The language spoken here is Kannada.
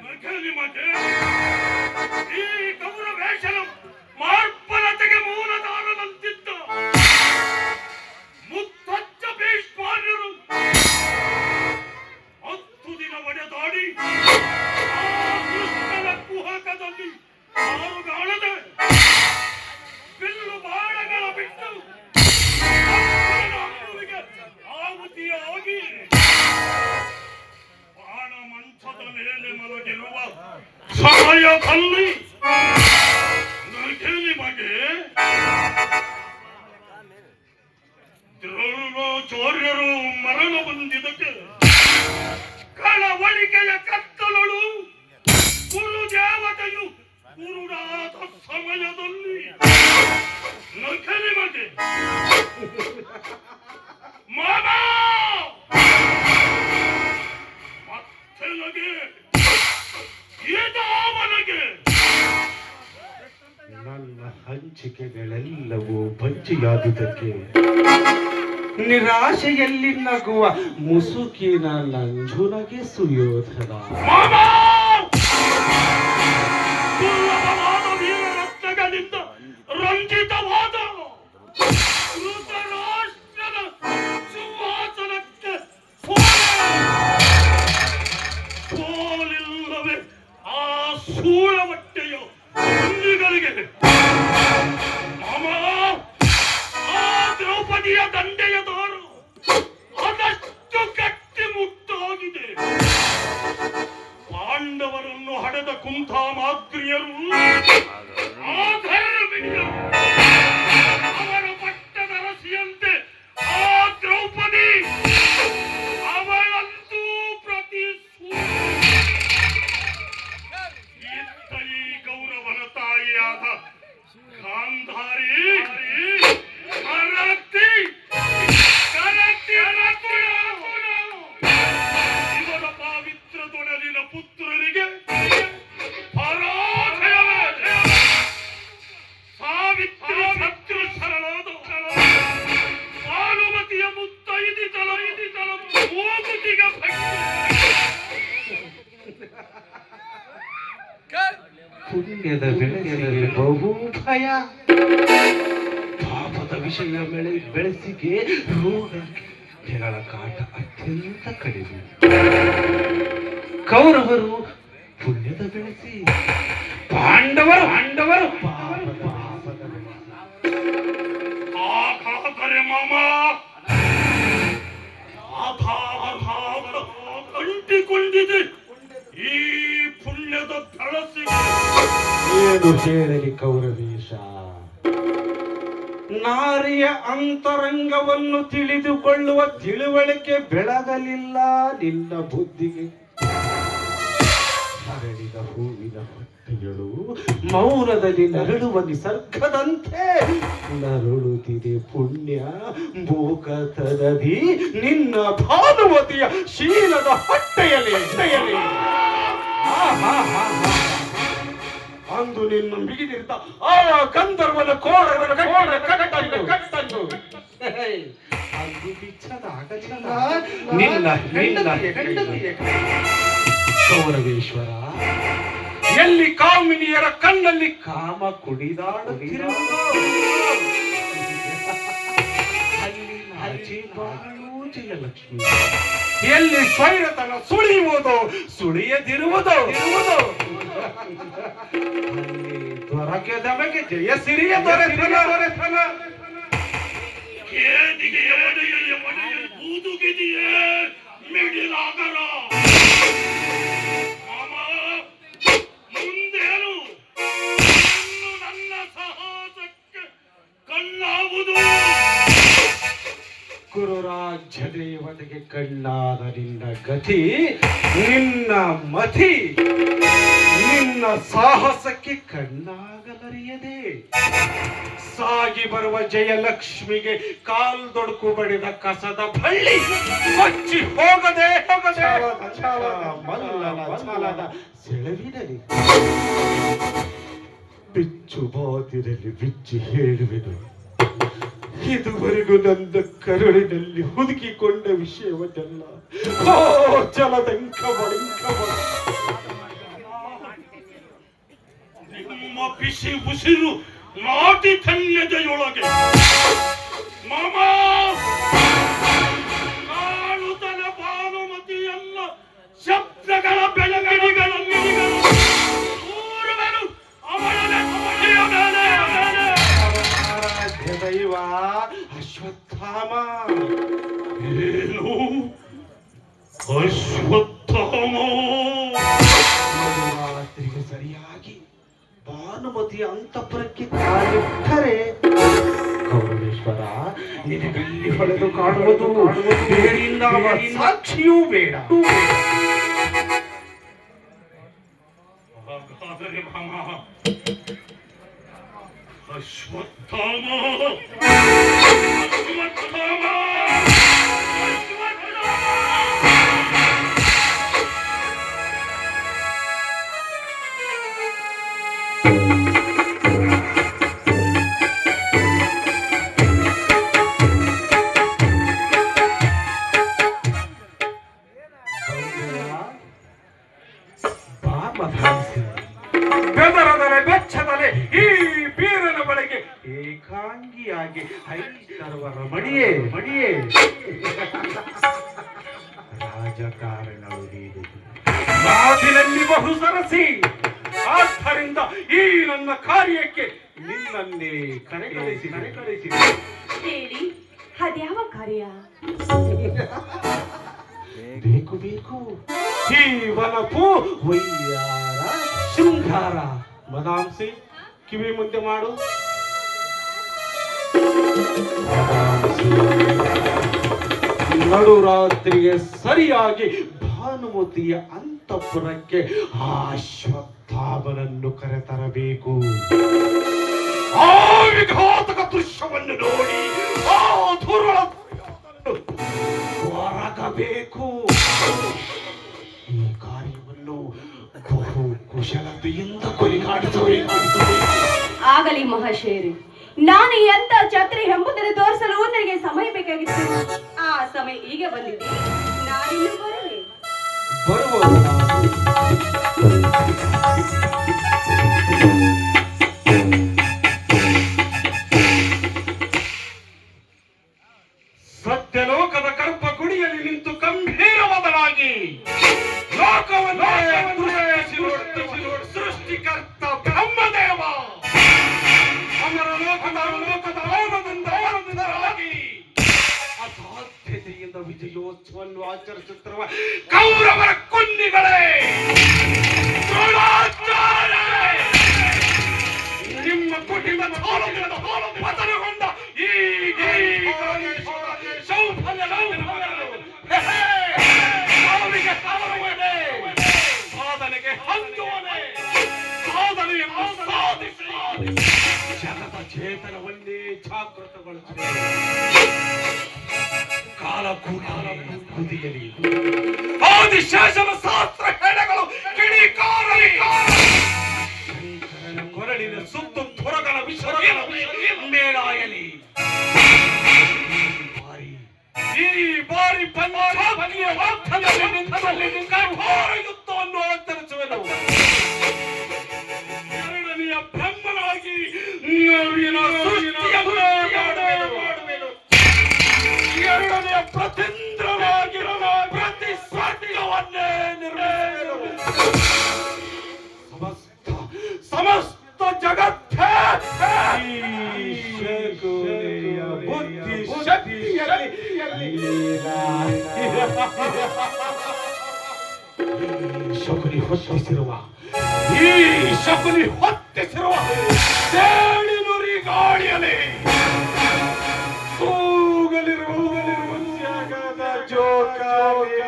ನಿಮಗೆ ಈ ಗೌರವೇಶನ ಮಾರ್ಪನತೆಗೆ ಮೂಲದಾರನಂತಿದ್ದ ಮುತ್ತಜ್ಜ ಭೀಷ್ಮಾರ್ಯರು 10 ದಿನ ಒಡೆದಾಡಿ ಆ ಕೃಷ್ಣನ ಕುಹಕದಲ್ಲಿ ಆರುಗಾಣದೆ ಬಿಲ್ಲು ಬಾಣಗಳ ಬಿಟ್ಟು ಅಪ್ಪನಿಗೆ ಆಹುತಿಯಾಗಿ ಬಾಣ ಮಂಚದ ಮೇಲೆ ಮಲಗಿರುವ ಸಮಯದಲ್ಲಿ ನಿಮಗೆ ದ್ರೋಣಾಚಾರ್ಯರು ಮರಣ ಹೊಂದಿದಕ್ಕೆ ಕಳವಳಿಕೆಯ ಕತ್ತಲಳು ಗುರುದೇವತೆಯು ಗುರುಡಾದ ಸಮಯದಲ್ಲಿ ನಿಮಗೆ ಮಾಮ ಮತ್ತೆ ನಗೆ ಅವನಿಗೆ ನನ್ನ ಹಂಚಿಕೆಗಳೆಲ್ಲವೂ ಬಂಚಿಯಾದುದಕ್ಕೆ ನಿರಾಶೆಯಲ್ಲಿ ನಗುವ ಮುಸುಕಿನ ನಂಜುನಗೆ ಸುಯೋಧನ ದುರ್ಲಭವಾದ ವೀರರತ್ನಗಳಿಂದ ರಂಜಿತವಾದ ಧೃತರಾಷ್ಟ್ರದ ಸಿಂಹಾಸನಕ್ಕೆ ಸೋಲಿಲ್ಲವೇ ಆ ಸೂಳವಟ್ಟೆಯ ಹಂದಿಗಳಿಗೆ ಆ ದ್ರೌಪದಿಯ ದಂಡೆಯ ದಾರು ಅದಷ್ಟು ಗಟ್ಟಿ ಮುಟ್ಟಾಗಿದೆ. ಪಾಂಡವರನ್ನು ಹಡೆದ ಕುಂತಾಮಾಗ್ರಿಯರು ಅವರ ಪಟ್ಟದ ರಸಿಯಂತೆ ಆ ದ್ರೌಪದಿ ಅವಳಂತೂ ಪ್ರತಿ ಇತ್ತ ಈ ಗೌರವನ ತಾಯಿಯಾದ ಗಾಂಧಾರಿ ಇವರ ಪಾವಿತ್ರ ತೊಡಲಿನ ಪುತ್ರರಿಗೆ ಸಾವಿತ್ರಿ ಸತ್ರು ಶರಣಾದ ಭಾನುಮತಿಯ ಮುತ್ತೈದಿ ತಲ ಮೂಗುತಿಗೆ ಪುಣ್ಯದ ಬೆಳೆಸಿಗೆ ಬಹು ಭಯ, ಪಾಪದ ವಿಷಯ ಬೆಳೆಸಿಗೆ ರೋಗ ಕೆಗಳ ಕಾಟ ಅತ್ಯಂತ ಕಡಿಮೆ. ಕೌರವರು ಪುಣ್ಯದ ಬೆಳೆಸಿ, ಪಾಂಡವರು ಪಾಪದ ಹಾಗಾದರೆ ಮಾಮ ಅಂಟಿಕೊಂಡಿದೆ ಈ ಪುಣ್ಯದ ಬೆಳಸಿಗೆ. ಏನು ಹೇಳಲಿ ಕೌರವೇಶ, ನಾರಿಯ ಅಂತರಂಗವನ್ನು ತಿಳಿದುಕೊಳ್ಳುವ ತಿಳುವಳಿಕೆ ಬೆಳಗಲಿಲ್ಲ ನಿನ್ನ ಬುದ್ಧಿಗೆ. ಅರಳಿದ ಹೂವಿನ ಹೊಟ್ಟೆಗಳು ಮೌನದಲ್ಲಿ ನರಳುವ ನಿಸರ್ಗದಂತೆ ನರಳುತ್ತಿದೆ ಪುಣ್ಯ ಮೂಕತನದಿ ನಿನ್ನ ಭಾನುಮತಿಯ ಶೀಲದ ಹೊಟ್ಟೆಯಲ್ಲಿ. ಅಂದು ನಿನ್ನ ಬಿಗಿದಿರ್ತ ಆ ಗಂಧರ್ವನ ಕೋಡದ ಕಟ್ಟನ್ನು ಅಂದು ಬಿಚ್ಚದಾಗಲಿಲ್ಲ ನಿನ್ನ ಕೌರವೇಶ್ವರ. ಎಲ್ಲಿ ಕಾಮಿನಿಯರ ಕಣ್ಣಲ್ಲಿ ಕಾಮ ಕುಡಿದಾಡುತ್ತಿರುವುದು, ಅಲ್ಲಿ ನಾಚಿ ಬಾಳು ಜಯಲಕ್ಷ್ಮಿ. ಎಲ್ಲಿ ಸ್ವೈರತನ ಸುಳಿಯದಿರುವುದು, ಅಲ್ಲಿ ದೊರಕೆದ ಮಗೆ ಜಯಸಿರಿಯ ದೊರೆತನ. ಊದುಗಿದೆಯೇ ಮಿಡಿಲಾಗರ ಮುಂದೇನು ನನ್ನ ಸಾಹಸಕ್ಕೆ ಕಣ್ಣಾವುದು. ಗುರುರಾಜ್ಯ ದೇವತೆಗೆ ಕಣ್ಣಾದ ನಿನ್ನ ಗತಿ, ನಿನ್ನ ಮತಿ ನಿನ್ನ ಸಾಹಸಕ್ಕೆ ಕಣ್ಣಾಗಲರಿಯದೆ ಸಾಗಿ ಬರುವ ಜಯಲಕ್ಷ್ಮಿಗೆ ಕಾಲ್ದೊಡಕು ಬಡಿದ ಕಸದ ಬಳ್ಳಿ ಕೊಚ್ಚಿ ಹೋಗದೆ ಮಲ್ಲನ ಸೆಳವಿನಲ್ಲಿ ಬಿಚ್ಚು ಬಾತಿರಲಿ ಬಿಚ್ಚಿ ಹೇಳುವೆನು. ಇದುವರೆಗೂ ನನ್ನ ಕರುಳಿನಲ್ಲಿ ಹುದುಕಿಕೊಂಡ ವಿಷಯವನ್ನೆಲ್ಲ ಜಲದಂಕ ಬಿಸಿ ಉಸಿರು ನಾಟಿ ಕನ್ಯದೆಯೊಳಗೆ ಮಾಮ ಕಾಣುತ್ತಲ ಭಾನುಮತಿಯಲ್ಲ ಶಬ್ದಗಳ ಬೆಳಗಣಿಗಳನ್ನು ಊರುಗಳು ಅವಳನೆ ಅವಳಿಯ ಮೇಲೆ ಆರಾಧ್ಯ ದೈವ ಅಶ್ವತ್ಥಾಮ. ಏನು ಅಶ್ವತ್ಥಾಮ ರಾತ್ರಿಗೆ ಸರಿಯಾಗಿ ಭಾನುಮತಿಯ ಅಂತಃಪುರಕ್ಕೆ ಕಾಲಿಟ್ಟರೆ ಕೌರವೇಶ್ವರ ನಿನಗಲ್ಲಿ ಹೊಳೆದು ಕಾಣುವುದು ಬೇರಿಂದ ಸಾಕ್ಷಿಯೂ ಬೇಡ. ಹಾಗಾದರೆ ಮಾಮ ಅಶ್ವತ್ಥಾಮ ಅಶ್ವತ್ಥಾಮ ಬೆದರದರೆ ಬೆಚ್ಚದಲೆ ಈ ಬೀರನ ಬಳಿಗೆ ಏಕಾಂಗಿಯಾಗಿ ಹೈತರುವ ರಮಣಿಯೇ ಮಣಿಯೇ ರಾಜಕಾರಣವು ನೀಡುವುದು ಮಾತಿನಲ್ಲಿ ಬಹು ಸರಸಿ. ಆದ್ದರಿಂದ ಈ ನನ್ನ ಕಾರ್ಯಕ್ಕೆ ನಿನ್ನನ್ನೇ ಕರೆಕಳಿಸಿ ಹೇಳಿ ಅದ್ಯಾವ ಕಾರ್ಯ? ಬೇಕು ಬೇಕು ಈ ವನಪು ವೈಯಾರ ಶೃಂಗಾರ. ಮದಾಂಸಿ ಕಿವಿ ಮುಂದೆ ಮಾಡು. ನಡುರಾತ್ರಿಗೆ ಸರಿಯಾಗಿ ಭಾನುಮತಿಯ ಅಂತಃಪುರಕ್ಕೆ ಅಶ್ವತ್ಥಾಮನನ್ನು ಕರೆತರಬೇಕು. ಆ ವಿಘಾತಕ ದೃಶ್ಯವನ್ನು ನೋಡಿ ಆ ದುರ್ಬಲ ಹೊರಗಬೇಕು. ಈ ಕಾರ್ಯವನ್ನು ಬಹು ಕುಶಲತೆಯಿಂದ ಕೊನೆಗಾಡಿಸುವೆ. ಆಗಲಿ ಮಹಾಶಯರೇ, ನಾನು ಎಂತ ಛತ್ರಿ ಎಂಬುದನ್ನು ತೋರಿಸಲು ನನಗೆ ಸಮಯ ಬೇಕಾಗಿತ್ತು. ಆ ಸಮಯ ಈಗ ಬಂದಿದೆ. ನಾನಿನ್ನು ಬರಲಿ. ಸತ್ಯಲೋಕದ ಕರ್ಪ ಕುಡಿಯಲ್ಲಿ ನಿಂತು ಗಂಭೀರವಾದನಾಗಿ ಲೋಕವನ್ನು ಸೃಷ್ಟಿಕರ್ತ ಬ್ರಹ್ಮದೇವ ಅಮರ ಲೋಕದ ಆನಂದರಾಗಿ ಅಸಾಧ್ಯತೆಯಿಂದ ವಿಜಯೋತ್ಸವವನ್ನು ಆಚರಿಸುತ್ತಿರುವ ಕೌರವರ ಕುನ್ನಿಗಳೇ, ನಿಮ್ಮ ಕುಟುಂಬ ಪತನಗೊಂಡ ಈ ಸಾಧನೆಗೆ ಹಂಚುವನೆ ಸಾಧನೆಯನ್ನು ಸಾಧಿಸಿ ಜಗದ ಚೇತನವನ್ನೇ ಜಾಗೃತಗೊಳಿಸುವ ಕಾಲ ಕುದಿಯಲಿ. ಆದಿಶೇಷನ ಶಾಸ್ತ್ರ ಹೆಣಗಳು ಕಿಡಿಕಾರಲಿ. ಶಂಕರನ ಕೊರಳಿನ ಸುತ್ತು ತೊರಗನ ವಿಶ್ವಗಳ ಮೇಲಾಯಲಿ. ಈ ಬಾರಿ ಪಂಚಾಗ್ನಿಯ ವಾಕ್ಯದಲ್ಲಿ ನಿಂತಲ್ಲಿ ಕಠೋರ ಯುದ್ಧವನ್ನು ಆಚರಿಸುವೆನು. ಎರಡನೆಯ ಬ್ರಹ್ಮನಾಗಿ ನವೀನ ಸೃಷ್ಟಿಯನ್ನು ಮಾಡುವೆನು. ಎರಡನೆಯ ಪ್ರತೀಂದ್ರನಾಗಿ ಪ್ರತಿ ಸ್ವರ್ಗವನ್ನೇ ನಿರ್ಮಿಸುವೆನು. ಸಮಸ್ತ ಜಗತ್ತೇ ಬುದ್ಧಿ ಶಕ್ತಿಯಲ್ಲಿ ಶಕುನಿ ಹೊತ್ತಿಸಿರುವ ಸೇಡಿ ನುರಿ ಗಾಳಿಯಲ್ಲಿ ಕೂಗಲಿರುವ ಜಗದ ಜೋಕಾಲಿ